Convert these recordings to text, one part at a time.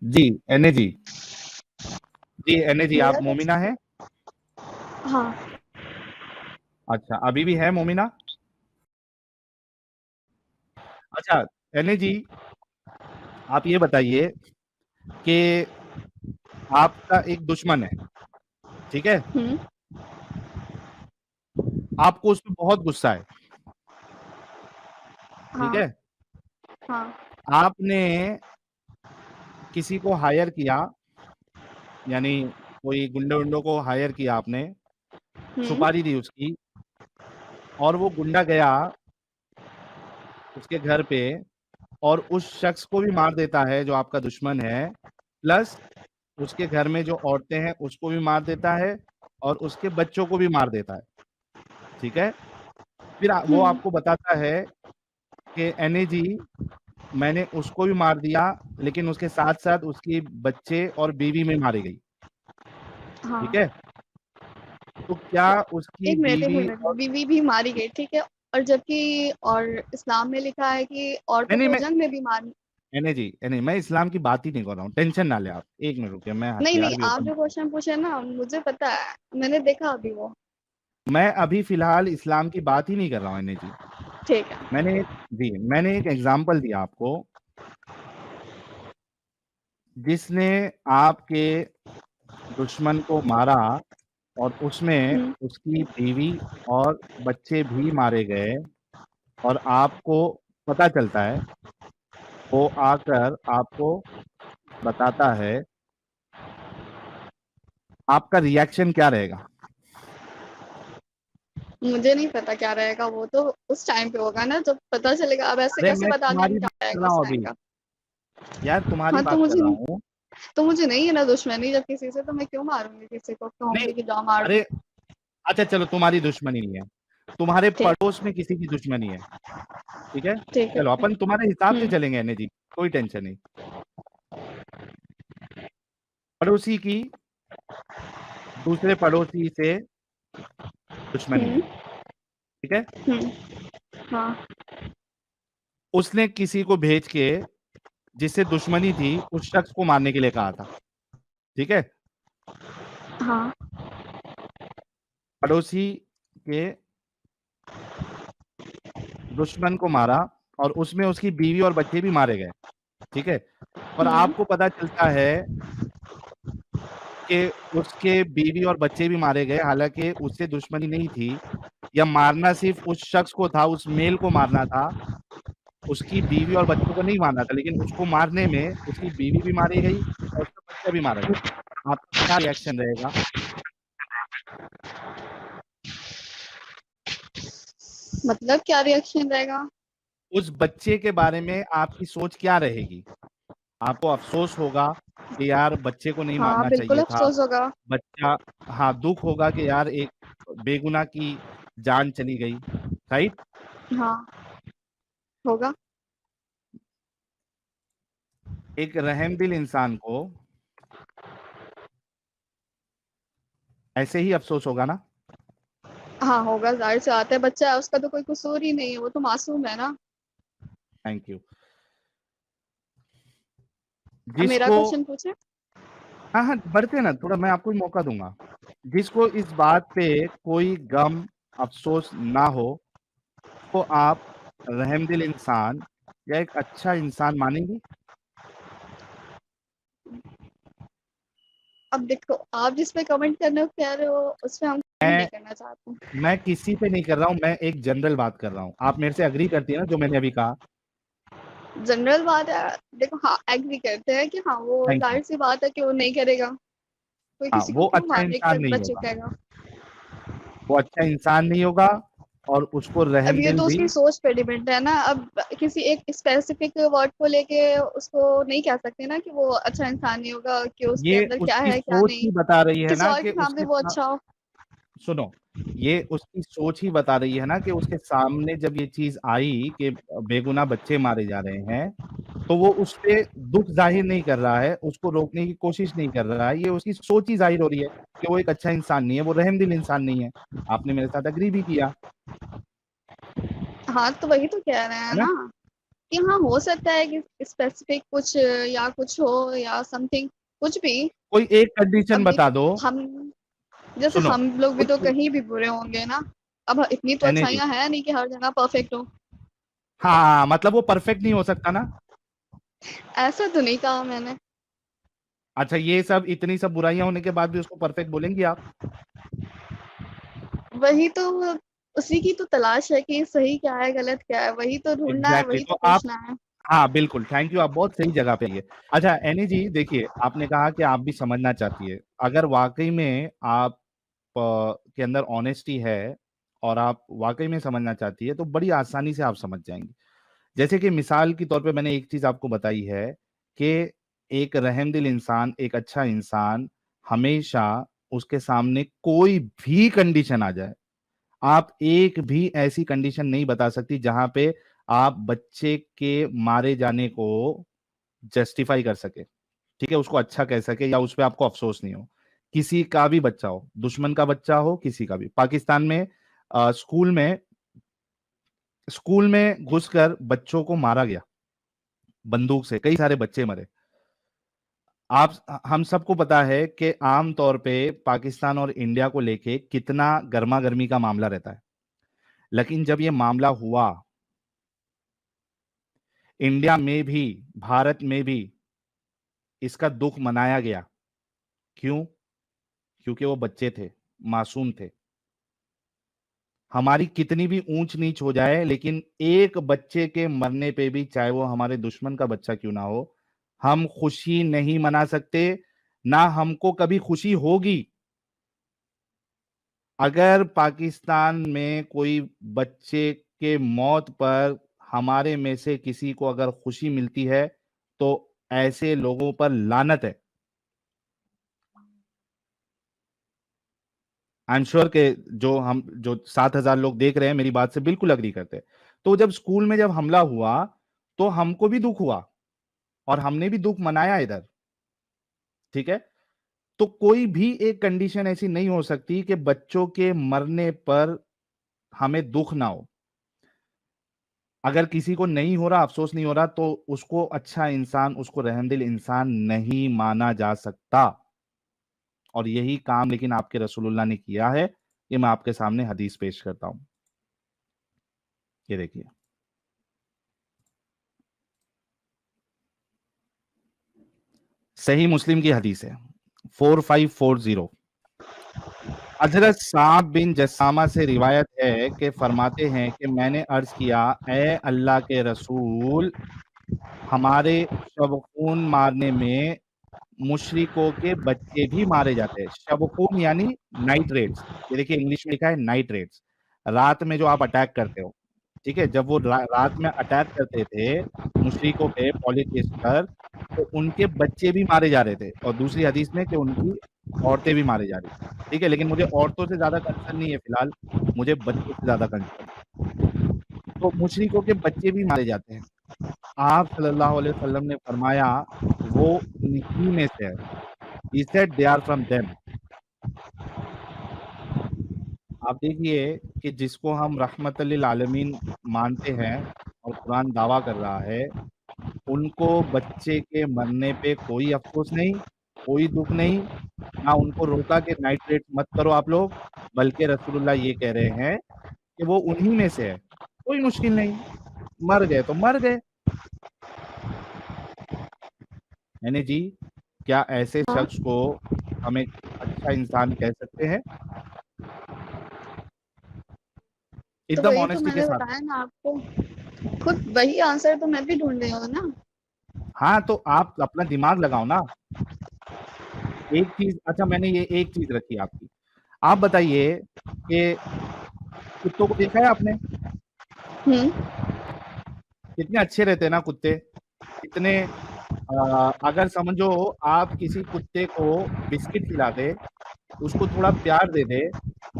जी एने जी, जी एने जी, आप मेरा तो मोमिना है? हाँ। अच्छा, अभी भी है मोमिना? अच्छा एने जी, आप ये बताइए कि आपका एक दुश्मन है, ठीक है? हम्म। आपको उस पे बहुत गुस्सा है, ठीक हाँ। है? हाँ। आपने किसी को हायर किया, यानी कोई गुंडे उंडों को हायर किया आपने, हम्म। सुपारी दी उसकी, और वो गुंडा गया उसके घर पे और उस शख्स को भी मार देता है जो आपका दुश्मन है, प्लस उसके घर में जो औरतें हैं उसको भी मार देता है और उसके बच्चों को भी मार देता है, ठीक है? फिर वो हम्म। आपको बताता है कि एने जी, मैंने उसको भी मार दिया, लेकिन उसके साथ साथ उसकी बच्चे और बीवी में मारी गई, ठीक हाँ। है? तो क्या उसकी एक बीवी मिनट, और बीवी भी मारी गई, ठीक है। और जबकि और इस्लाम में लिखा है कि नहीं औरतों नहीं, को मैं जंग में भी मार। एने जी, एने, मैं इस्लाम की बात ही नहीं कर रहा हूँ, टेंशन ना ले आप, एक मिनट रुकिए, मैं नहीं नहीं, हथियार भी आप ओपन, जो क्वेश्चन पूछे ना मुझे पता है, मैंने देखा अभी वो। मैं अभी फिलहाल इस्लाम की बात ही नहीं कर रहा हूँ एने जी। ठीक है। मैंने एक एग्जाम्पल दिया आपको, जिसने आपके दुश्मन को मारा और उसमें हम्म। उसकी बीवी और बच्चे भी मारे गए, और आपको पता चलता है, वो आकर आपको बताता है, आपका रिएक्शन क्या रहेगा? मुझे नहीं पता क्या रहेगा, वो तो उस टाइम पे होगा ना जब पता चलेगा। अब ऐसे अरे कैसे मैं बता दें हम तुम्हारी क्या बात कर रहेगा रहा उस हूँ टाइम अभी, का। यार तुम्हारी हाँ, बात कर रहा हूँ। तो मुझे नहीं है ना दुश्मनी जब किसी से, तो मैं क्यों मारूंगी किसी को, नहीं, कहूंगी कि जाओ मार अरे दो। अच्छा चलो, तुम्हारी दुश्मनी नहीं है, तुम्हारे ठीक। पड़ोस में किसी की दुश्मनी है, ठीक है? ठीक है। चलो अपन तुम्हारे हिसाब से हम्म। चलेंगे एने जी, कोई टेंशन नहीं। पड़ोसी की दूसरे पड़ोसी से दुश्मनी है, हम्म। ठीक है? हम्म। हाँ। उसने किसी को भेज के, जिससे दुश्मनी थी, उस शख्स को मारने के लिए कहा था, ठीक है? हाँ। पड़ोसी के दुश्मन को मारा और उसमें उसकी बीवी और बच्चे भी मारे गए, ठीक है? और हम्म। आपको पता चलता है कि उसके बीवी और बच्चे भी मारे गए, हालांकि उससे दुश्मनी नहीं थी, या मारना सिर्फ उस शख्स को था, उस मेल को मारना था, उसकी बीवी और बच्चों को नहीं मारना था, लेकिन उसको मारने में उसकी बीवी भी मारी गई और उसका बच्चा भी मारा गया। आपका क्या रिएक्शन रहेगा? मतलब क्या रिएक्शन रहेगा? उस बच्चे के बारे में आपकी सोच क्या रहेगी? आपको अफसोस होगा कि यार बच्चे को नहीं हाँ, मारना बिल्कुल चाहिए था, अफसोस होगा। बच्चा, हाँ, दुख होगा कि यार एक बेगुनाह की जान चली गई, राइट? हाँ, होगा। एक रहमदिल इंसान को ऐसे ही अफसोस होगा ना? हाँ होगा, जाहिर सी बात है, बच्चा है, उसका तो कोई कसूर ही नहीं है, वो तो मासूम है ना। Thank you. अब मेरा जिसको, क्वेश्चन पूछे। हाँ हाँ, बढ़ते ना, थोड़ा मैं आपको मौका दूंगा। जिसको इस बात पे कोई गम अफसोस ना हो, तो आप रहमदिल इंसान या एक अच्छा इंसान मानेंगी? अब देखो, आप जिस पे कमेंट करने को कह रहे हो उस पे हम कमेंट मैं नहीं करना चाहते। मैं किसी पे नहीं कर रहा हूँ, मैं एक जनरल बात कर रहा हूँ, आप मेरे से अग्री करती है ना जो मैंने अभी कहा? जनरल बात है। देखो, हाँ एग्री करते हैं कि हाँ वो थैंक यू। जाहिर सी बात है कि वो नहीं करेगा। कोई हाँ, किसी को वो क्यों अच्छा मारने इंसान के नहीं बच्चे होगा, कहेगा। वो अच्छा इंसान नहीं होगा, और उसको अब ये रहमदिल तो भी, उसकी सोच पे डिपेंड है ना। अब किसी एक स्पेसिफिक वर्ड को लेके उसको नहीं कह सकते ना कि वो अच्छा इंसान नहीं होगा, कि उसके ये अंदर क्या उसकी है क्या सोच नहीं। ही बता रही है किसी ना और कि के सामने उसके वो अच्छा हो। सुनो, ये उसकी सोच ही बता रही है ना कि उसके सामने जब ये चीज आई कि बेगुनाह बच्चे मारे जा रहे हैं, तो वो उस पे दुख जाहिर नहीं कर रहा है, उसको रोकने की कोशिश नहीं कर रहा है, ये उसकी सोच ही जाहिर हो रही है कि वो एक अच्छा इंसान नहीं है, वो रहमदिल इंसान नहीं है। आपने मेरे साथ अग्री भी किया, हाँ, तो वही तो कह रहे हैं है ना? ना कि हाँ हो सकता है कि स्पेसिफिक कुछ या कुछ हो या समथिंग कुछ भी। कोई एक कंडीशन अब बता दो। हम जैसे सुनो, हम लोग भी तो कुछ कहीं भी बुरे होंगे ना। अब इतनी तो एनए जी, अच्छाइयाँ है नहीं कि हर जगह परफेक्ट हो। हाँ मतलब वो परफेक्ट नहीं हो सकता ना। ऐसा तो नहीं कहा मैंने। अच्छा, ये सब इतनी सब बुराइयां होने के बाद भी उसको परफेक्ट बोलेंगी आप? वही तो, उसी की तो तलाश है कि सही क्या है गलत क्या है, वही तो ढूंढना है, एग्जैक्टली वही exactly. तो तो आप, पूछना है। हाँ बिल्कुल, थैंक यू, आप बहुत सही जगह पे ये। अच्छा एनी जी, देखिए आपने कहा कि आप भी समझना चाहती है, अगर वाकई में आप के अंदर ऑनेस्टी है और आप वाकई में समझना चाहती है तो बड़ी आसानी से आप समझ जाएंगी। जैसे कि मिसाल के तौर पे मैंने एक चीज आपको बताई है कि एक रहमदिल इंसान, एक अच्छा इंसान, हमेशा उसके सामने कोई भी कंडीशन आ जाए, आप एक भी ऐसी कंडीशन नहीं बता सकती जहां पे आप बच्चे के मारे जाने को जस्टिफाई कर सके, ठीक है, उसको अच्छा कह सके या उस पर आपको अफसोस नहीं हो। किसी का भी बच्चा हो, दुश्मन का बच्चा हो, किसी का भी, पाकिस्तान में स्कूल में घुसकर बच्चों को मारा गया बंदूक से, कई सारे बच्चे मरे। आप हम सबको पता है कि आम तौर पे पाकिस्तान और इंडिया को लेके कितना गर्मा गर्मी का मामला रहता है, लेकिन जब ये मामला हुआ, इंडिया में भी, भारत में भी इसका दुख मनाया गया। क्यों? क्योंकि वो बच्चे थे, मासूम थे। हमारी कितनी भी ऊंच नीच हो जाए, लेकिन एक बच्चे के मरने पे भी, चाहे वो हमारे दुश्मन का बच्चा क्यों ना हो, हम खुशी नहीं मना सकते, ना हमको कभी खुशी होगी। अगर पाकिस्तान में कोई बच्चे के मौत पर हमारे में से किसी को अगर खुशी मिलती है तो ऐसे लोगों पर लानत है। आई एम श्योर के जो 7,000 लोग देख रहे हैं मेरी बात से बिल्कुल अग्री करते हैं। तो जब स्कूल में जब हमला हुआ तो हमको भी दुख हुआ और हमने भी दुख मनाया इधर, ठीक है। तो कोई भी एक कंडीशन ऐसी नहीं हो सकती कि बच्चों के मरने पर हमें दुख ना हो। अगर किसी को नहीं हो रहा, अफसोस नहीं हो रहा, तो उसको अच्छा इंसान, उसको रहमदिल इंसान नहीं माना जा सकता। और यही काम लेकिन आपके रसूलुल्लाह ने किया है। ये मैं आपके सामने हदीस पेश करता हूं, ये देखिए। सही मुस्लिम की हदीस है, 4540। हजरत साब बिन जसामा से रिवायत है कि फरमाते हैं कि मैंने अर्ज किया, ए अल्लाह के रसूल, हमारे शबखून मारने में मुशरिकों के बच्चे भी मारे जाते हैं। शबखून यानी नाइट्रेट्स, ये देखिए इंग्लिश में लिखा है नाइट्रेट्स, रात में जो आप अटैक करते हो, ठीक है, जब वो रात में अटैक करते थे मुशरिकों पे, पॉलिथियस्ट पर, तो उनके बच्चे भी मारे जा रहे थे, और दूसरी हदीस में कि उनकी औरतें भी मारी जा रही थी, ठीक है। लेकिन मुझे औरतों से ज्यादा कंसर्न नहीं है फिलहाल, मुझे बच्चों से ज्यादा कंसर्न। तो मुशरिकों के बच्चे भी मारे जाते हैं। आप सल्लल्लाहु अलैहि वसल्लम ने फरमाया वो उन्हीं में से है। He said they are from them। आप देखिए कि जिसको हम रहमतुल लिल आलमीन मानते हैं और कुरान दावा कर रहा है, उनको बच्चे के मरने पे कोई अफसोस नहीं, कोई दुख नहीं, ना उनको रोका कि नाइट्रेट मत करो आप लोग, बल्कि रसूलुल्लाह ये कह रहे हैं कि वो उन्हीं में से है, कोई मुश्किल नहीं, मर गए तो मर गए। यानी जी, क्या ऐसे हाँ शख्स को हमें अच्छा इंसान कह सकते हैं? तो एकदम वही तो ऑनेस्टी के मैंने साथ। बताया ना आपको, खुद वही आंसर तो मैं भी ढूंढ रही हूँ ना। हाँ तो आप अपना दिमाग लगाओ ना। एक चीज, अच्छा मैंने ये एक चीज रखी आपकी, आप बताइए कि कुत्तों को देखा है आपने? हम्म। कितने अच्छे रहते हैं ना कुत्ते, कितने अगर समझो आप किसी कुत्ते को बिस्किट खिला दे, उसको थोड़ा प्यार दे दे,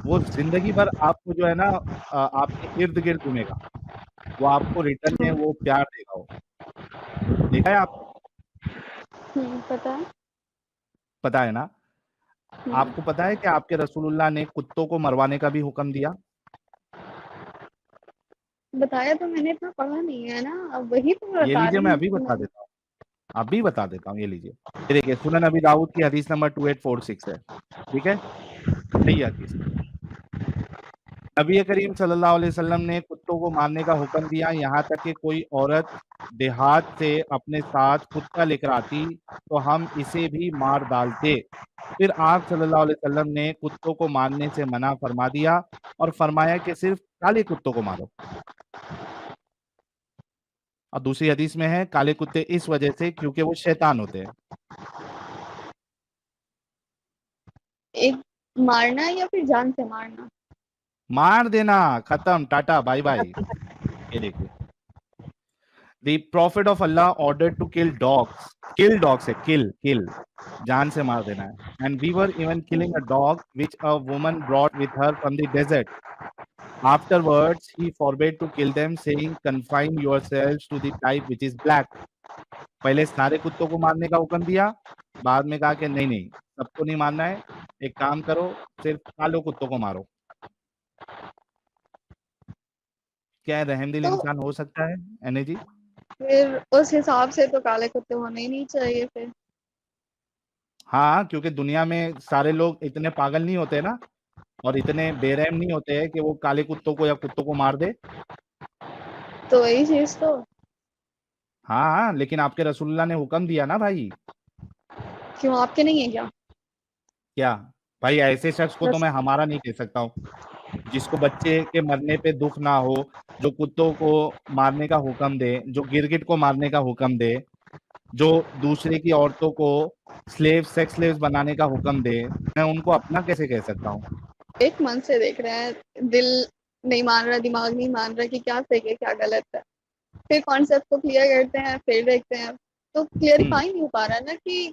वो जिंदगी भर आपको जो है ना आपके इर्द गिर्द घूमेगा, वो आपको रिटर्न में वो प्यार देगा। वो देखा है आपने? पता है। पता है ना? हम्म। आपको पता है कि आपके रसूलुल्लाह ने कुत्तों को मरवाने का भी हुक्म दिया? बताया तो मैंने, इतना पढ़ा नहीं है ना, अब वही तो मैं ये बता लीजिए, रही मैं हूँ अभी कि बता देता हूँ, अभी बता देता हूँ, ये लीजिए। ये देखिए, सुनन अबी दाऊद की हदीस नंबर 2846 है, ठीक है, सही हदीस। नबी करीम सल्लल्लाहु अलैहि वसल्लम ने कुत्तों को मारने का हुक्म दिया, यहाँ तक कि कोई औरत देहात से अपने साथ कुत्ता लेकर आती तो हम इसे भी मार डालते। फिर आप सल्लल्लाहु अलैहि वसल्लम ने कुत्तों को मारने से मना फरमा दिया और फरमाया कि सिर्फ काले कुत्तों को मारो। और दूसरी हदीस में है, काले कुत्ते इस वजह से क्योंकि वो शैतान होते हैं। एक मारना है या फिर जान से मारना? मार देना, खत्म, टाटा बाय बाय। ये देखिए, The prophet of Allah ordered to kill dogs है, kill, जान से मार देना है। And we were even killing a dog which a woman brought with her from the desert. Afterwards, he forbade to kill them, saying, confine yourselves to the type which is black. पहले सारे कुत्तों को मारने का हुक्म दिया, बाद में कहा कि नहीं नहीं, सबको नहीं मारना है, एक काम करो, सिर्फ कालो कुत्तों को मारो। क्या रहमदिल तो इंसान हो सकता है एने जी? फिर उस हिसाब से तो काले कुत्ते होने ही नहीं चाहिए फिर। हाँ, क्योंकि दुनिया में सारे लोग इतने पागल नहीं होते ना, और इतने बेरहम नहीं होते हैं कि वो काले कुत्तों को या कुत्तों को मार दे। तो वही चीज तो। हाँ हाँ, लेकिन आपके रसूलुल्लाह ने हुक्म दिया ना भाई। क्यों, आपके नहीं है क्या? क्या? भाई ऐसे शख्स को तो बस। मैं हमारा नहीं कह सकता हूँ, जिसको बच्चे के मरने पे दुख ना हो, जो कुत्तों को मारने का हुक्म दे, जो गिरगिट को मारने का हुक्म दे, जो दूसरे की औरतों को सेक्स स्लेव्स बनाने का हुक्म दे, मैं उनको अपना कैसे कह सकता हूँ? एक मन से देख रहे हैं, दिल नहीं मान रहा, दिमाग नहीं मान रहा कि क्या सही है क्या गलत है। फिर कॉन्सेप्ट को क्लियर करते हैं, फिर देखते हैं। तो हम्म। क्लियरिफाई नहीं हो पा रहा ना कि